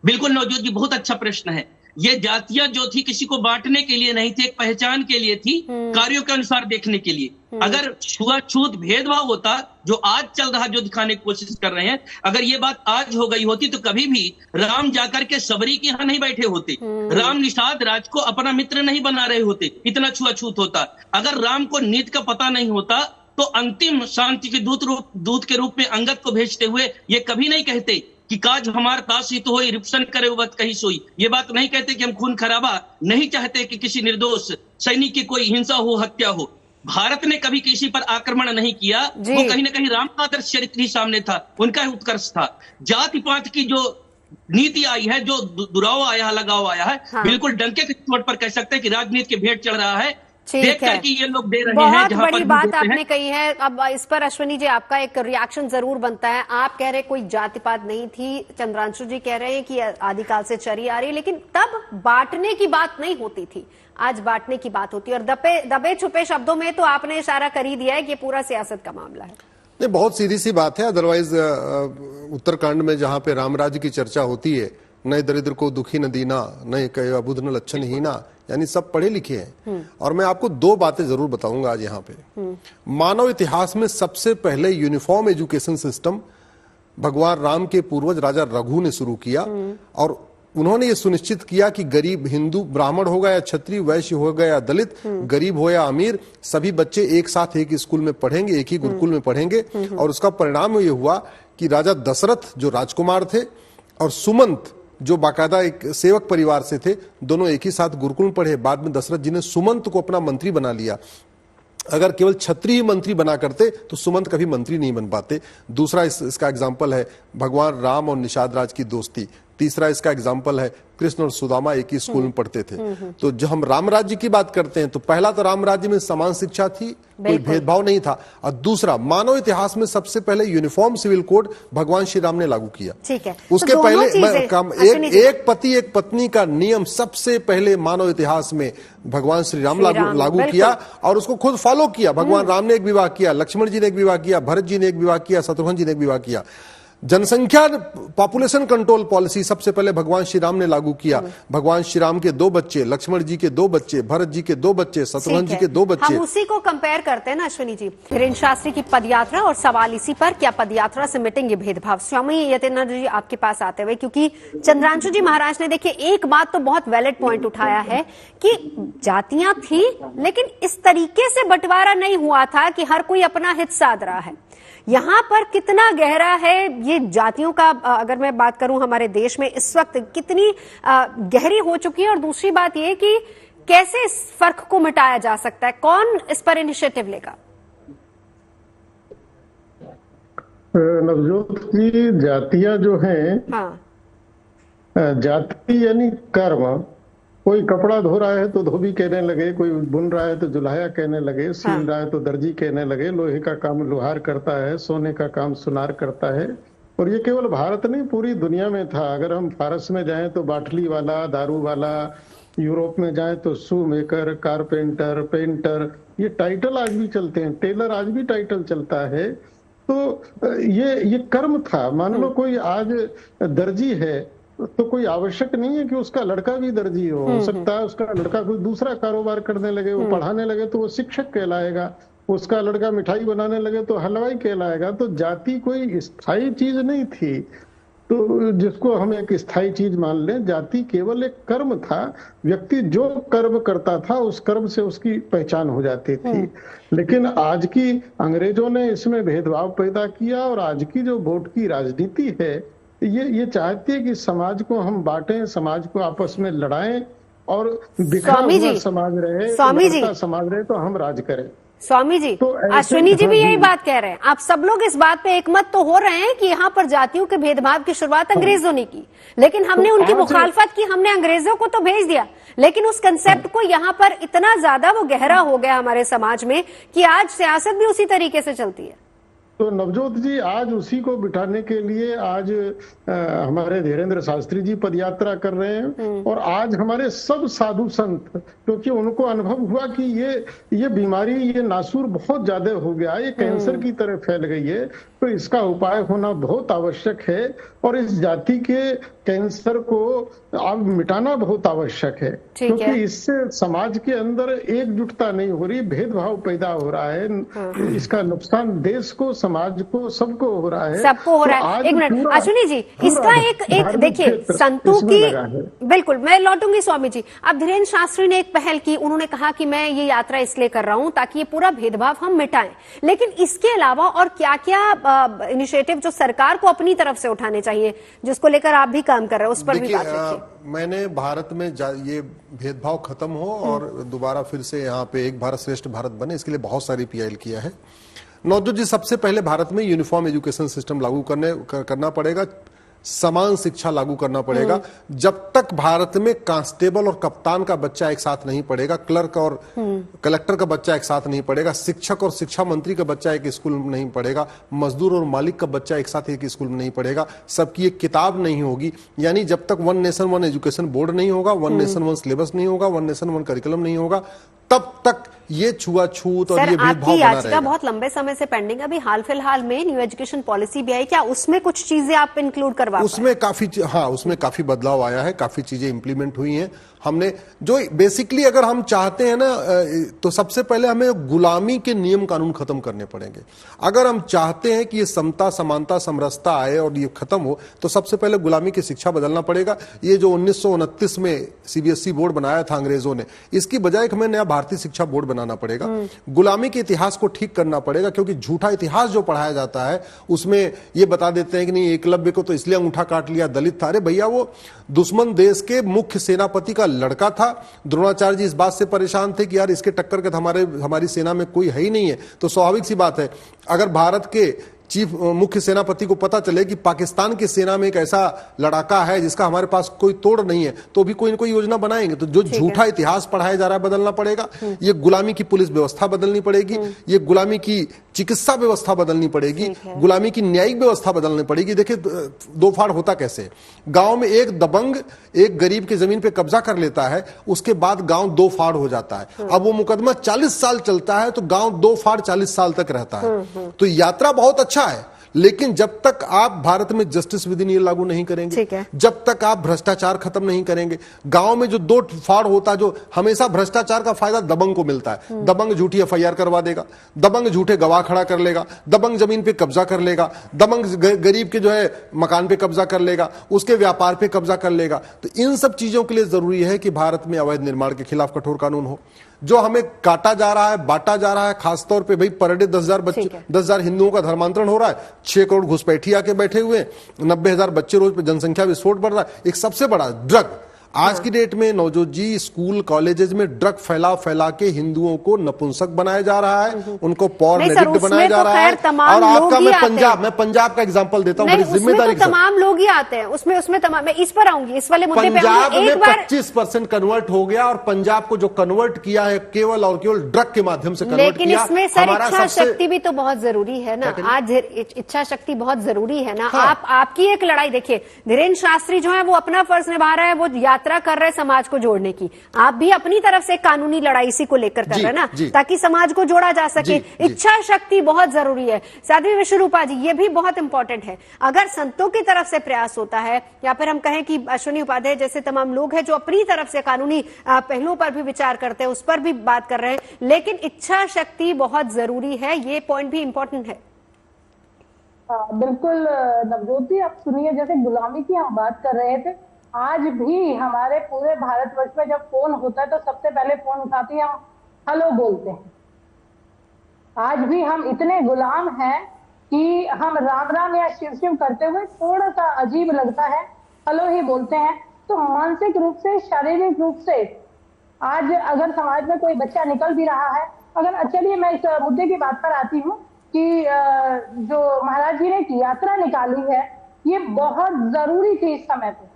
बिल्कुल नवजोत जी, बहुत अच्छा प्रश्न है। ये जातियां जो थी किसी को बांटने के लिए नहीं थी, एक पहचान के लिए थी, कार्यों के अनुसार देखने के लिए। अगर छुआछूत भेदभाव होता जो आज चल रहा, जो दिखाने की कोशिश कर रहे हैं, अगर ये बात आज हो गई होती तो कभी भी राम जाकर के सबरी के यहाँ नहीं बैठे होते, राम निषाद राज को अपना मित्र नहीं बना रहे होते, इतना छुआछूत होता। अगर राम को नीति का पता नहीं होता तो अंतिम शांति के दूत के रूप में अंगद को भेजते हुए ये कभी नहीं कहते कि काज हमार पास ही तो हो रिप्शन करे वत कहीं सोई। ये बात नहीं कहते कि हम खून खराबा नहीं चाहते कि किसी निर्दोष सैनिक की कोई हिंसा हो, हत्या हो। भारत ने कभी किसी पर आक्रमण नहीं किया, वो कहीं ना कहीं राम का आदर्श चरित्र ही सामने था, उनका उत्कर्ष था। जाति पात की जो नीति आई है, जो दुराव आया है, लगाव आया है, हाँ। बिल्कुल डंके के चोट पर कह सकते हैं कि राजनीति के भेंट चढ़ रहा है। देख कर कि ये लोग दे रहे हैं, बहुत बड़ी बात आपने कही है। अब इस पर अश्विनी जी आपका एक रिएक्शन जरूर बनता है। आप कह रहे कोई जाति पात नहीं थी, चंद्रांशु जी कह रहे हैं कि आदिकाल से चली आ रही है, लेकिन तब बांटने की बात नहीं होती थी, आज बांटने की बात होती है। और दबे छुपे शब्दों में तो आपने इशारा कर ही दिया है कि ये पूरा सियासत का मामला है। नहीं, बहुत सीधी सी बात है। अदरवाइज उत्तरकांड में जहां पे रामराज्य की चर्चा होती है, नए दरिद्र को दुखी न दीना, नए कहे अबुध न लक्षण हीना, यानी सब पढ़े लिखे हैं। और मैं आपको दो बातें जरूर बताऊंगा आज यहाँ पे। मानव इतिहास में सबसे पहले यूनिफॉर्म एजुकेशन सिस्टम भगवान राम के पूर्वज राजा रघु ने शुरू किया और उन्होंने ये सुनिश्चित किया कि गरीब हिंदू ब्राह्मण होगा या क्षत्रिय, वैश्य होगा या दलित, गरीब हो या अमीर, सभी बच्चे एक साथ एक स्कूल में पढ़ेंगे, एक ही गुरुकुल में पढ़ेंगे। और उसका परिणाम ये हुआ कि राजा दशरथ जो राजकुमार थे और सुमंत जो बाकायदा एक सेवक परिवार से थे, दोनों एक ही साथ गुरुकुल पढ़े। बाद में दशरथ जी ने सुमंत को अपना मंत्री बना लिया। अगर केवल छत्री ही मंत्री बना करते तो सुमंत कभी मंत्री नहीं बन पाते। दूसरा इसका एग्जाम्पल है भगवान राम और निषाद राज की दोस्ती। तीसरा इसका एग्जाम्पल है कृष्ण और सुदामा एक ही स्कूल में पढ़ते थे। तो जो हम राम राज्य की बात करते हैं तो पहला तो राम राज्य में समान शिक्षा थी, कोई भेदभाव नहीं था। और दूसरा, मानव इतिहास में सबसे पहले यूनिफॉर्म सिविल कोड भगवान श्री राम ने लागू किया। ठीक है, उसके तो पहले एक पति एक पत्नी का नियम सबसे पहले मानव इतिहास में भगवान श्री राम लागू किया और उसको खुद फॉलो किया। भगवान राम ने एक विवाह किया, लक्ष्मण जी ने एक विवाह किया, भरत जी ने एक विवाह किया, शत्रुघ्न जी ने एक विवाह किया। जनसंख्या पॉपुलेशन कंट्रोल पॉलिसी सबसे पहले भगवान श्री राम ने लागू किया। भगवान श्री राम के 2 बच्चे, लक्ष्मण जी के 2 बच्चे, भरत जी के 2 बच्चे, शत्रुघ्न जी के 2 बच्चे। हम उसी को कंपेयर करते हैं ना अश्विनी जी, धीरेन्द्र शास्त्री की पदयात्रा और सवाल इसी पर, क्या पदयात्रा से मिटेंगे भेदभाव? स्वामी यतीन्द्र जी आपके पास आते हुए, क्योंकि चंद्रांशु जी महाराज ने देखिए एक बात तो बहुत वैलिड पॉइंट उठाया है कि जातियां थी लेकिन इस तरीके से बंटवारा नहीं हुआ था कि हर कोई अपना हित साध रहा है। यहाँ पर कितना गहरा है ये जातियों का, अगर मैं बात करूं हमारे देश में इस वक्त कितनी गहरी हो चुकी है। और दूसरी बात ये कि कैसे इस फर्क को मिटाया जा सकता है, कौन इस पर इनिशिएटिव लेगा? नवजोत की जातियां जो हैं, हाँ, जाति यानी कर्म। कोई कपड़ा धो रहा है तो धोबी कहने लगे, कोई बुन रहा है तो जुलाया कहने लगे, सील रहा है तो दर्जी कहने लगे, लोहे का काम लोहार करता है, सोने का काम सुनार करता है। और ये केवल भारत नहीं, पूरी दुनिया में था। अगर हम फारस में जाएं तो बाटली वाला, दारू वाला, यूरोप में जाएं तो शू मेकर, कारपेंटर, पेंटर, ये टाइटल आज भी चलते हैं। टेलर आज भी टाइटल चलता है। तो ये कर्म था। मान लो कोई आज दर्जी है तो कोई आवश्यक नहीं है कि उसका लड़का भी दर्जी हो सकता है उसका लड़का कोई दूसरा कारोबार करने लगे, वो पढ़ाने लगे तो वो शिक्षक कहलाएगा, उसका लड़का मिठाई बनाने लगे तो हलवाई कहलाएगा। तो जाति कोई स्थायी चीज नहीं थी, तो जिसको हम एक स्थायी चीज मान लें। जाति केवल एक कर्म था। व्यक्ति जो कर्म करता था उस कर्म से उसकी पहचान हो जाती थी। लेकिन आज की अंग्रेजों ने इसमें भेदभाव पैदा किया और आज की जो वोट की राजनीति है ये चाहती है कि समाज को हम बांटें, समाज को आपस में लड़ाएं और बिखरा हुआ समाज रहे, लड़ता समाज रहे तो हम राज करें। स्वामी जी, तो अश्विनी जी भी यही बात कह रहे हैं। आप सब लोग इस बात पे एकमत तो हो रहे हैं कि यहाँ पर जातियों के भेदभाव की शुरुआत अंग्रेजों ने की, लेकिन हमने उनकी मुखालफत की, हमने अंग्रेजों को तो भेज दिया। लेकिन उस कंसेप्ट को यहाँ पर इतना ज्यादा वो गहरा हो गया हमारे समाज में कि आज सियासत भी उसी तरीके से चलती है। तो नवजोत जी, आज उसी को बिठाने के लिए आज हमारे धीरेन्द्र शास्त्री जी पदयात्रा कर रहे हैं। और आज हमारे सब साधु संत, क्योंकि उनको अनुभव हुआ कि ये बीमारी, ये नासूर बहुत ज्यादा हो गया, ये कैंसर की तरह फैल गई है, तो इसका उपाय होना बहुत आवश्यक है। और इस जाति के कैंसर को अब मिटाना बहुत आवश्यक है, क्योंकि इससे समाज के अंदर एकजुटता नहीं हो रही, भेदभाव पैदा हो रहा है। इसका नुकसान देश को, समाज को, सबको हो रहा है। सबको हो रहा है। एक मिनट अश्विनी जी, इसका एक देखिए संतों की, बिल्कुल मैं लौटूंगी स्वामी जी। अब धीरेन्द्र शास्त्री ने एक पहल की, उन्होंने कहा कि मैं ये यात्रा इसलिए कर रहा हूं ताकि ये पूरा भेदभाव हम मिटाएं। लेकिन इसके अलावा और क्या क्या इनिशिएटिव जो सरकार को अपनी तरफ से उठाने चाहिए, जिसको लेकर आप भी काम कर रहे हो, उस पर भी बात रखिए। मैंने भारत में ये भेदभाव खत्म हो और दोबारा फिर से यहाँ पे एक भारत श्रेष्ठ भारत बने, इसके लिए बहुत सारी पीएल किया है। नवजोत जी, सबसे पहले भारत में यूनिफॉर्म एजुकेशन सिस्टम लागू करना पड़ेगा, समान शिक्षा लागू करना पड़ेगा। जब तक भारत में कांस्टेबल और कप्तान का बच्चा एक साथ नहीं पढ़ेगा, क्लर्क और कलेक्टर का बच्चा एक साथ नहीं पढ़ेगा, शिक्षक और शिक्षा मंत्री का बच्चा एक स्कूल में नहीं पढ़ेगा, मजदूर और मालिक का बच्चा एक साथ एक स्कूल में नहीं पढ़ेगा, सबकी एक किताब नहीं होगी, यानी जब तक one nation one education board नहीं होगा, वन नेशन वन सिलेबस नहीं होगा, वन नेशन वन करिकुलम नहीं होगा, तब तक ये छुआछूत और ये भेदभाव बना रहेगा। बहुत लंबे समय से पेंडिंग, अभी हाल फिलहाल में न्यू एजुकेशन पॉलिसी भी आई, क्या उसमें कुछ चीजें आप इंक्लूड करवा? उसमें काफी बदलाव आया है, काफी चीजें इंप्लीमेंट हुई हैं। हमने जो बेसिकली अगर हम चाहते हैं ना, तो सबसे पहले हमें गुलामी के नियम कानून खत्म करने पड़ेंगे। अगर हम चाहते हैं कि ये समता, समानता, समरसता आए और ये खत्म हो, तो सबसे पहले गुलामी की शिक्षा बदलना पड़ेगा। ये जो 1929 में सीबीएसई बोर्ड बनाया था अंग्रेजों ने, इसकी बजाय हमें नया भारतीय शिक्षा बोर्ड बनाना पड़ेगा, गुलामी के इतिहास को ठीक करना पड़ेगा, क्योंकि झूठा इतिहास जो पढ़ाया जाता है उसमें ये बता देते हैं कि नहीं एकलव्य को तो इसलिए अंगूठा काट लिया, दलित था। अरे भैया वो दुश्मन देश के मुख्य सेनापति का लड़का था। द्रोणाचार्य जी इस बात से परेशान थे कि यार इसके टक्कर के हमारी सेना में कोई है ही नहीं है। तो स्वाभाविक सी बात है, अगर भारत के चीफ मुख्य सेनापति को पता चले कि पाकिस्तान की सेना में एक ऐसा लड़ाका है जिसका हमारे पास कोई तोड़ नहीं है, तो भी कोई न कोई योजना बनाएंगे। तो जो झूठा इतिहास पढ़ाया जा रहा है बदलना पड़ेगा, ये गुलामी की पुलिस व्यवस्था बदलनी पड़ेगी, ये गुलामी की चिकित्सा व्यवस्था बदलनी पड़ेगी, गुलामी की न्यायिक व्यवस्था बदलनी पड़ेगी। देखिए दो फाड़ होता कैसे, गांव में एक दबंग एक गरीब की जमीन पे कब्जा कर लेता है, उसके बाद गांव दो फाड़ हो जाता है। अब वो मुकदमा 40 साल चलता है तो गांव दो फाड़ 40 साल तक रहता है। तो यात्रा बहुत अच्छा है, लेकिन जब तक आप भारत में जस्टिस विद इन ये लागू नहीं करेंगे, जब तक आप भ्रष्टाचार खत्म नहीं करेंगे, गांव में जो दो फाड़ होता है, जो हमेशा भ्रष्टाचार का फायदा दबंग को मिलता है, दबंग झूठी एफआईआर करवा देगा, दबंग झूठे गवाह खड़ा कर लेगा, दबंग जमीन पे कब्जा कर लेगा, दबंग गरीब के जो है मकान पे कब्जा कर लेगा, उसके व्यापार पे कब्जा कर लेगा। तो इन सब चीजों के लिए जरूरी है कि भारत में अवैध निर्माण के खिलाफ कठोर कानून हो। जो हमें काटा जा रहा है, बांटा जा रहा है, खासतौर पे भाई पर डे 10,000 हिंदुओं का धर्मांतरण हो रहा है, 6 करोड़ घुसपैठी आके बैठे हुए, 90,000 बच्चे रोज पे जनसंख्या विस्फोट बढ़ रहा है। एक सबसे बड़ा ड्रग आज की डेट में नवजोत जी स्कूल कॉलेजेस में ड्रग फैला के हिंदुओं को नपुंसक बनाया जा रहा है, उनको पॉर्न एडिक्ट बनाया जा रहा है। और आपका मैं पंजाब का एग्जांपल देता हूँ, बड़ी जिम्मेदारी के साथ। तमाम लोग ही आते हैं उसमें तमाम, मैं इस पर आऊंगी, इस वाले मुद्दे पे पंजाब में 25% कन्वर्ट हो गया, और पंजाब को जो कन्वर्ट किया है केवल और केवल ड्रग के माध्यम से कन्वर्ट किया। लेकिन इसमें सर इच्छा शक्ति भी तो बहुत जरूरी है ना, आज इच्छा शक्ति बहुत जरूरी है ना। आपकी एक लड़ाई देखिए, धीरेन्द्र शास्त्री जो है वो अपना फर्ज निभा रहा है, वो यात्रा कर रहे समाज को जोड़ने की, आप भी अपनी तरफ से कानूनी लड़ाई इसी को लेकर कर रहे हैं ना, ताकि समाज को जोड़ा जा सके। इच्छा शक्ति बहुत जरूरी है। साध्वी विश्वरूपा जी, ये भी बहुत इंपॉर्टेंट है। अगर संतों की तरफ से प्रयास होता है, या फिर हम कहें कि अश्विनी उपाध्याय जैसे तमाम लोग हैं जो अपनी तरफ से कानूनी पहलुओं पर भी विचार करते हैं, उस पर भी बात कर रहे हैं, लेकिन इच्छा शक्ति बहुत जरूरी है, ये पॉइंट भी इंपॉर्टेंट है। बिल्कुल नवजोत जी, आप सुनिए, जैसे गुलामी की हम बात कर रहे थे, आज भी हमारे पूरे भारतवर्ष में जब फोन होता है तो सबसे पहले फोन उठाते हैं, हम हेलो बोलते हैं। आज भी हम इतने गुलाम हैं कि हम राम राम या शिव शिव करते हुए थोड़ा सा अजीब लगता है, हेलो ही बोलते हैं। तो मानसिक रूप से, शारीरिक रूप से आज अगर समाज में कोई बच्चा निकल भी रहा है, अगर चलिए मैं इस मुद्दे की बात पर आती हूँ कि जो महाराज जी ने एक यात्रा निकाली है, ये बहुत जरूरी थी इस समय पे,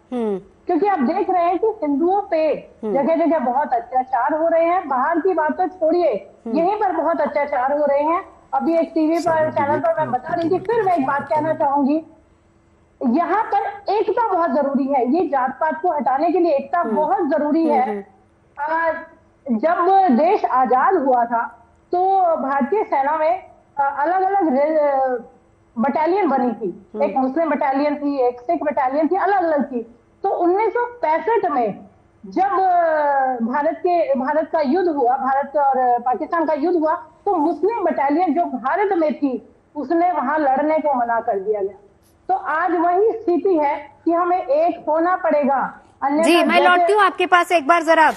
क्योंकि आप देख रहे हैं कि हिंदुओं पे जगह जगह बहुत अत्याचार हो रहे हैं। बाहर की बात तो छोड़िए, यहीं पर बहुत अत्याचार हो रहे हैं। अभी एक टीवी पर चैनल पर मैं बता रही थी, फिर मैं एक बात कहना चाहूंगी, यहाँ पर एकता बहुत जरूरी है। ये जात पात को हटाने के लिए एकता बहुत जरूरी है। जब देश आजाद हुआ था तो भारतीय सेना में अलग अलग बटालियन बनी थी, एक मुस्लिम बटालियन थी, एक सिख बटालियन थी, अलग अलग थी। तो 1965 में जब भारत का युद्ध हुआ, भारत और पाकिस्तान का युद्ध हुआ, तो मुस्लिम बटालियन जो भारत में थी उसने वहां लड़ने को मना कर दिया गया। तो आज वही स्थिति है कि हमें एक होना पड़ेगा। जी, मैं लौटती हूँ आपके पास एक बार जरा।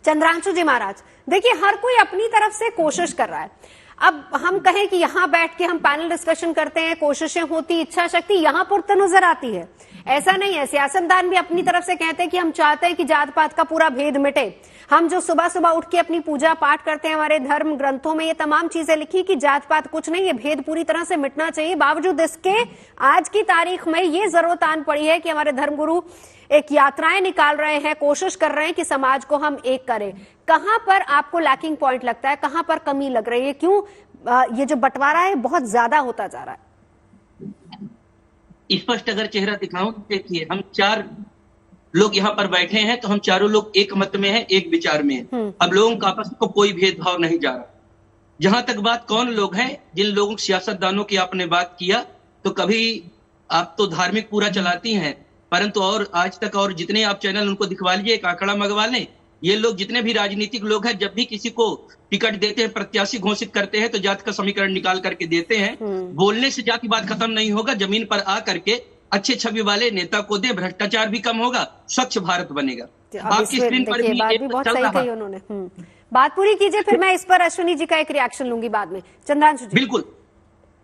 चंद्रांशु जी महाराज, देखिए हर कोई अपनी तरफ से कोशिश कर रहा है। अब हम कहें कि यहाँ बैठ के हम पैनल डिस्कशन करते हैं, कोशिशें होती, इच्छा शक्ति यहाँ पर तो नजर आती है, ऐसा नहीं है। सियासतदान भी अपनी तरफ से कहते हैं कि हम चाहते हैं कि जात पात का पूरा भेद मिटे। हम जो सुबह सुबह उठ के अपनी पूजा पाठ करते हैं, हमारे धर्म ग्रंथों में ये तमाम चीजें लिखी कि जात पात कुछ नहीं है, भेद पूरी तरह से मिटना चाहिए। बावजूद इसके आज की तारीख में ये जरूरत आन पड़ी है कि हमारे धर्मगुरु एक यात्राएं निकाल रहे हैं, कोशिश कर रहे हैं कि समाज को हम एक करें। कहां पर आपको लैकिंग पॉइंट लगता है, कहां पर कमी लग रही है, क्यों ये जो बंटवारा है बहुत ज्यादा होता जा रहा है? स्पष्ट अगर चेहरा दिखाऊं, देखिए हम 4 लोग यहाँ पर बैठे हैं, तो हम चारों लोग एक मत में हैं, एक विचार में हैं। अब लोगों का आपस में कोई भेदभाव नहीं जा रहा। जहां तक बात कौन लोग हैं, जिन लोगों सियासतदानों की आपने बात किया, तो कभी आप तो धार्मिक पूरा चलाती हैं, परंतु और आज तक और जितने आप चैनल उनको दिखवा लीजिए, एक आंकड़ा मंगवा लें, ये लोग जितने भी राजनीतिक लोग हैं, जब भी किसी को टिकट देते हैं, प्रत्याशी घोषित करते हैं, तो जात का समीकरण निकाल करके देते हैं। बोलने से जात की बात खत्म नहीं होगा, जमीन पर आ करके अच्छे छवि वाले नेता को दे, भ्रष्टाचार भी कम होगा, स्वच्छ भारत बनेगा। आपकी स्क्रीन पर भी बहुत सही कही उन्होंने। बात पूरी कीजिए, फिर मैं इस पर अश्विनी जी का एक रिएक्शन लूंगी बाद में। चंद्रांशु जी। बिल्कुल,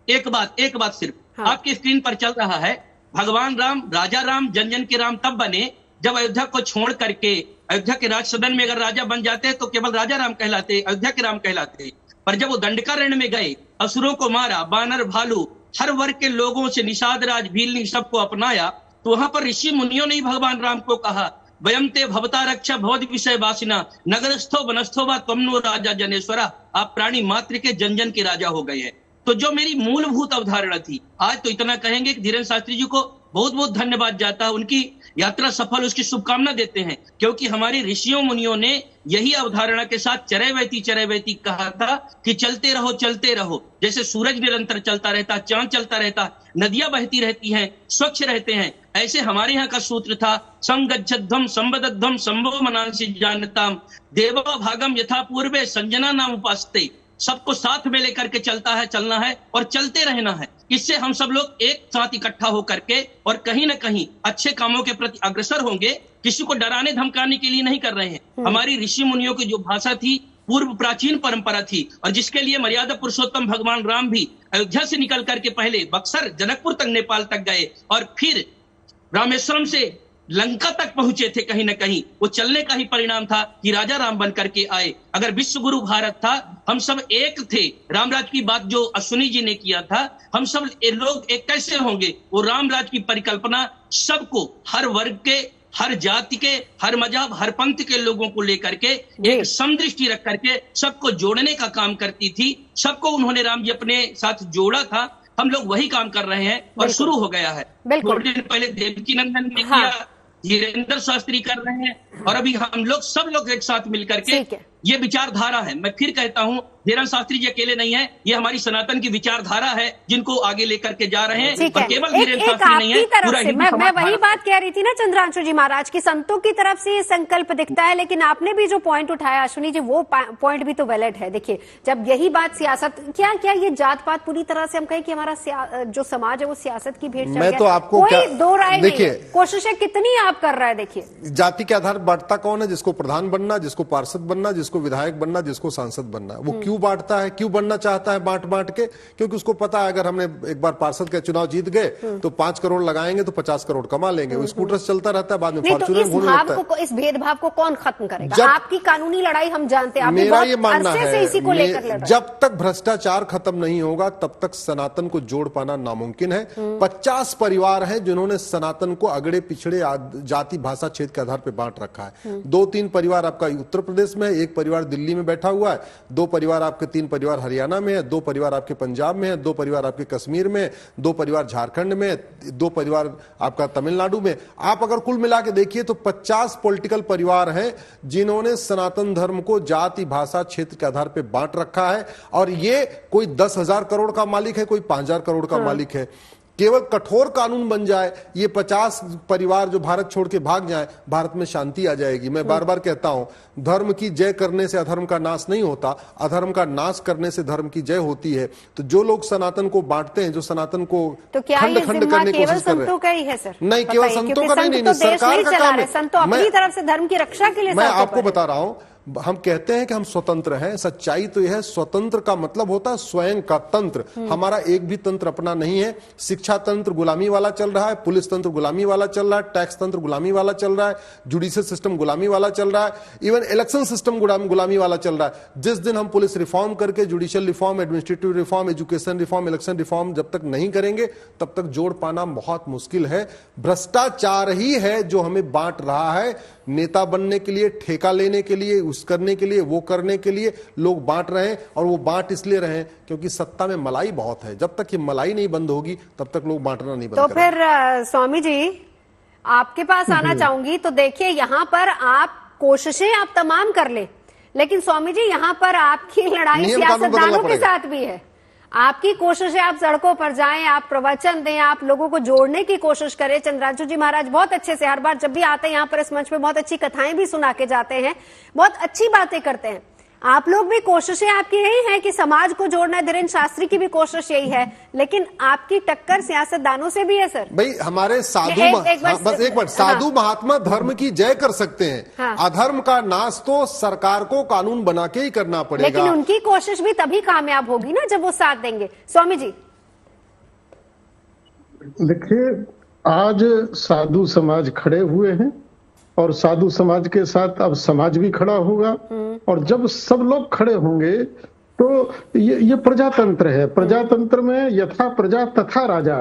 एक बात सिर्फ आपकी स्क्रीन पर चल रहा है। भगवान राम, राजा राम, जन जन के राम तब बने जब अयोध्या को छोड़ करके अयोध्या के राज सदन में अगर राजा बन जाते तो केवल राजा राम कहलाते, अयोध्या के राम कहलाते। पर जब वो दंडकारण्य में गए, असुरों को मारा, बानर भालू हर वर्ग के लोगों से निषाद राज भीलनी सबको अपनाया, तो वहां पर ऋषि मुनियों ने भगवान राम को कहा, वयम ते भवता रक्षा भवद विषय वासिना नगरस्थो वनस्थो व त्वमनो राजा जनेश्वरा, आप प्राणी मात्र के जन जन के राजा हो गए हैं। तो जो मेरी मूलभूत अवधारणा थी, आज तो इतना कहेंगे कि धीरेन्द्र शास्त्री जी को बहुत बहुत धन्यवाद जाता है, उनकी यात्रा सफल, उसकी शुभकामना देते हैं, क्योंकि हमारे ऋषियों मुनियों ने यही अवधारणा के साथ चरैवेति कहा था कि चलते रहो, जैसे सूरज निरंतर चलता रहता, चांद चलता रहता, नदियां बहती रहती हैं, स्वच्छ रहते हैं, ऐसे हमारे यहाँ का सूत्र था, संगच्छध्वम संबद्धध्वम संभव मनांसि जानताम देवा भागम यथा पूर्वे संजना नाम उपासते। सबको साथ में लेकर के चलना है और चलते रहना है। इससे हम सब लोग एक साथ इकट्ठा होकर के और कहीं ना कहीं अच्छे कामों के प्रति अग्रसर होंगे। किसी को डराने धमकाने के लिए नहीं कर रहे हैं। हमारी ऋषि मुनियों की जो भाषा थी, पूर्व प्राचीन परंपरा थी, और जिसके लिए मर्यादा पुरुषोत्तम भगवान राम भी अयोध्या से निकल करके पहले बक्सर, जनकपुर तक, नेपाल तक गए और फिर रामेश्वरम से लंका तक पहुंचे थे। कहीं ना कहीं वो चलने का ही परिणाम था कि राजा राम बन करके आए। अगर विश्व गुरु भारत था, हम सब एक थे। रामराज की बात जो अश्विनी जी ने किया था, हम सब लोग एक कैसे होंगे? वो रामराज की परिकल्पना सबको, हर वर्ग के, हर जाति के, हर मजहब, हर पंथ के लोगों को लेकर के एक समदृष्टि रख करके सबको जोड़ने का काम करती थी। सबको उन्होंने राम जी अपने साथ जोड़ा था। हम लोग वही काम कर रहे हैं और शुरू हो गया है। थोड़े दिन पहले देवकी नंदन ने किया, धीरेन्द्र शास्त्री कर रहे हैं, और अभी हम लोग सब लोग एक साथ मिलकर के ये विचारधारा है। मैं फिर कहता हूँ, धीरेन्द्र शास्त्री जी अकेले नहीं है, ये हमारी सनातन की विचारधारा है जिनको आगे लेकर के जा रहे हैं। और केवल धीरेन्द्र शास्त्री नहीं है, पूरा मैं वही बात कह रही थी ना चंद्रांशु जी महाराज की, संतों की तरफ से ये संकल्प दिखता है, लेकिन आपने भी जो पॉइंट उठाया अश्विनी जी, वो पॉइंट भी तो वैलिड है। देखिए, जब यही बात सियासत, क्या ये जात पात पूरी तरह से हम कहें कि हमारा जो समाज है वो सियासत की भेंट चढ़ गया। मैं तो आपको कोई दो राय नहीं, कोशिशें कितनी आप कर रहे हैं। देखिए, जाति के आधार बांटता कौन है? जिसको प्रधान बनना, जिसको पार्षद बनना, जिसको विधायक बनना, जिसको सांसद बनना। वो क्यों बांटता है, क्यों बनना चाहता है बांट के? क्योंकि उसको पता है अगर हमने एक बार पार्षद का चुनाव जीत गए तो 5 करोड़ लगाएंगे तो 50 करोड़ कमा लेंगे। वो स्कूटर चलता रहता है, बाद में फॉर्च्यूनर घूमने लगता है। इस भेदभाव को कौन खत्म करेगा? आपकी कानूनी लड़ाई हम जानते हैं, मेरा ये मानना है, इसी को लेकर जब तक भ्रष्टाचार खत्म नहीं होगा तब तक सनातन को जोड़ पाना नामुमकिन है। 50 परिवार हैं जिन्होंने सनातन को अगड़े पिछड़े जाति भाषा क्षेत्र के आधार पर बांट रखा है। 2-3 परिवार आपका उत्तर प्रदेश में है, एक परिवार दिल्ली में बैठा हुआ है, 2 परिवार आपके, 3 परिवार हरियाणा में है, 2 परिवार आपके पंजाब में है, 2 परिवार आपके कश्मीर में, 2 परिवार झारखंड में, 2 परिवार आपका तमिलनाडु में। आप अगर कुल मिला के देखिए तो 50 पॉलिटिकल परिवार हैं जिन्होंने सनातन धर्म को जाति भाषा क्षेत्र के आधार पर बांट रखा है। और ये कोई 10,000 करोड़ का मालिक है, कोई 5,000 करोड़ का मालिक है। केवल कठोर कानून बन जाए, ये 50 परिवार जो भारत छोड़ के भाग जाए, भारत में शांति आ जाएगी। मैं बार बार कहता हूं, धर्म की जय करने से अधर्म का नाश नहीं होता, अधर्म का नाश करने से धर्म की जय होती है। तो जो लोग सनातन को बांटते हैं, जो सनातन को खंड खंड करने की कोशिश कर रहे हैं, नहीं केवल संतों का नहीं, सरकार का काम है। संतों अपनी तरफ से धर्म की रक्षा के लिए, मैं आपको बता रहा हूं, हम कहते हैं कि हम स्वतंत्र हैं। सच्चाई तो यह है, स्वतंत्र का मतलब होता है स्वयं का तंत्र। हमारा एक भी तंत्र अपना नहीं है। शिक्षा तंत्र गुलामी वाला चल रहा है, पुलिस तंत्र गुलामी वाला चल रहा है, टैक्स तंत्र गुलामी वाला चल रहा है, जुडिशियल सिस्टम गुलामी वाला चल रहा है, इवन इलेक्शन सिस्टम गुलामी वाला चल रहा है। जिस दिन हम पुलिस रिफॉर्म करके, judicial reform, administrative reform, education reform, election reform जब तक नहीं करेंगे तब तक जोड़ पाना बहुत मुश्किल है। भ्रष्टाचार ही है जो हमें बांट रहा है। नेता बनने के लिए, ठेका लेने के लिए, उस करने के लिए, वो करने के लिए लोग बांट रहे हैं। और वो बांट इसलिए रहे हैं क्योंकि सत्ता में मलाई बहुत है। जब तक ये मलाई नहीं बंद होगी तब तक लोग बांटना नहीं बंद करेंगे। तो फिर स्वामी जी, आपके पास आना चाहूंगी। तो देखिए, यहाँ पर आप कोशिशें आप तमाम कर ले, लेकिन स्वामी जी यहाँ पर आपकी लड़ाई सियासतदानों के साथ भी है। आपकी कोशिश है, आप सड़कों पर जाएं, आप प्रवचन दें, आप लोगों को जोड़ने की कोशिश करें। चंद्रांशु जी महाराज बहुत अच्छे से हर बार जब भी आते हैं यहाँ पर इस मंच पे बहुत अच्छी कथाएं भी सुना के जाते हैं, बहुत अच्छी बातें करते हैं। आप लोग भी कोशिशें आपकी यही है कि समाज को जोड़ना, धीरेन्द्र शास्त्री की भी कोशिश यही है, लेकिन आपकी टक्कर सियासतदानों से भी है सर। भाई हमारे साधु बस एक मिनट, साधु महात्मा धर्म की जय कर सकते हैं, अधर्म का नाश तो सरकार को कानून बना के ही करना पड़ेगा। लेकिन उनकी कोशिश भी तभी कामयाब होगी ना जब वो साथ देंगे। स्वामी जी देखिए, आज साधु समाज खड़े हुए हैं और साधु समाज के साथ अब समाज भी खड़ा होगा, और जब सब लोग खड़े होंगे तो ये प्रजातंत्र है। प्रजातंत्र में यथा प्रजा तथा राजा,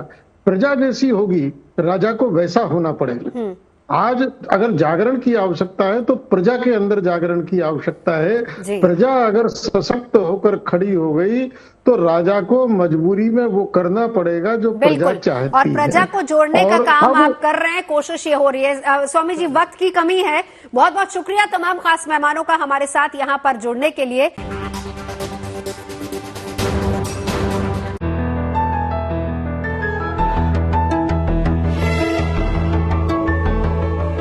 प्रजा जैसी होगी राजा को वैसा होना पड़ेगा। आज अगर जागरण की आवश्यकता है तो प्रजा के अंदर जागरण की आवश्यकता है। प्रजा अगर सशक्त होकर खड़ी हो गई तो राजा को मजबूरी में वो करना पड़ेगा जो प्रजा चाहती है। और प्रजा को जोड़ने का काम आप कर रहे हैं, कोशिश ये हो रही है। स्वामी जी वक्त की कमी है, बहुत बहुत शुक्रिया तमाम खास मेहमानों का हमारे साथ यहाँ पर जुड़ने के लिए।